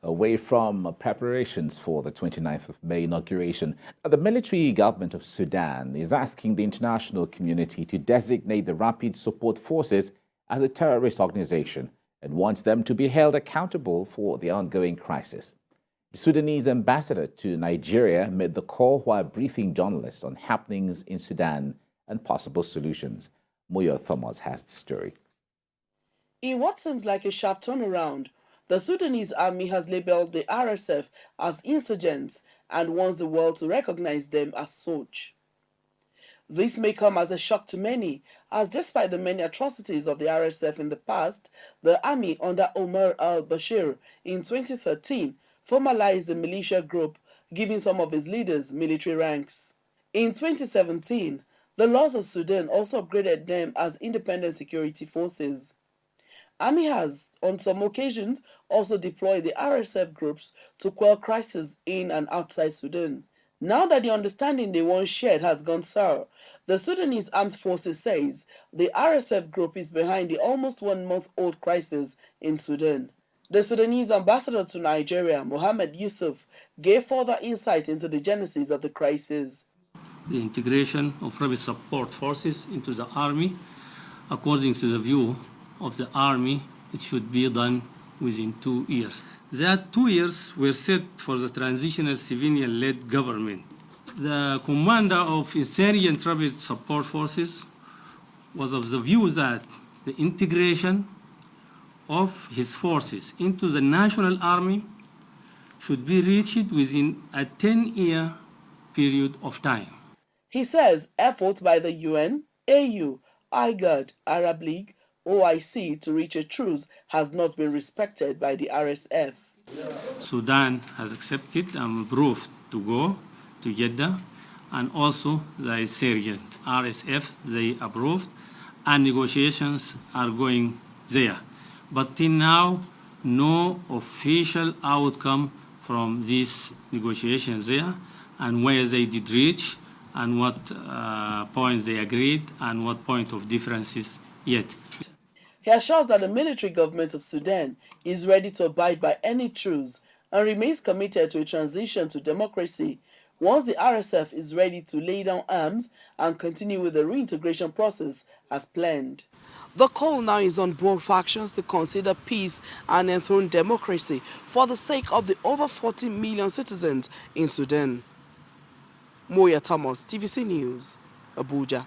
away from preparations for the 29th of May inauguration. The military government of Sudan is asking the international community to designate the Rapid Support Forces as a terrorist organization and wants them to be held accountable for the ongoing crisis. The Sudanese Ambassador to Nigeria made the call while briefing journalists on happenings in Sudan and possible solutions. Moyo Thomas has the story. In what seems like a sharp turnaround, the Sudanese army has labeled the RSF as insurgents and wants the world to recognize them as such. This may come as a shock to many, as despite the many atrocities of the RSF in the past, the army under Omar al-Bashir in 2013 formalized the militia group, giving some of its leaders military ranks. In 2017, the laws of Sudan also upgraded them as independent security forces. Army has, on some occasions, also deployed the RSF groups to quell crises in and outside Sudan. Now that the understanding they once shared has gone sour, the Sudanese Armed Forces says the RSF group is behind the almost 1-month-old crisis in Sudan. The Sudanese Ambassador to Nigeria, MOHAMMED YUSUF, gave further insight into the genesis of the crisis. The integration of rapid support forces into the army, according to the view of the army, it should be done within 2 years. That 2 years were set for the transitional civilian-led government. The commander of insurgent rapid support forces was of the view that the integration of his forces into the national army should be reached within a 10-year period of time. He says efforts by the UN, AU, IGAD, Arab League, OIC to reach a truce has not been respected by the RSF. Sudan has accepted and approved to go to Jeddah, and also the insurgent RSF, they approved, and negotiations are going there. But till now, no official outcome from these negotiations there, and where they did reach, and what points they agreed, and what point of differences yet. He assures that the military government of Sudan is ready to abide by any truce and remains committed to a transition to democracy once the RSF is ready to lay down arms and continue with the reintegration process as planned. The call now is on both factions to consider peace and enthrone democracy for the sake of the over 40 million citizens in Sudan. Moya Thomas, TVC News, Abuja.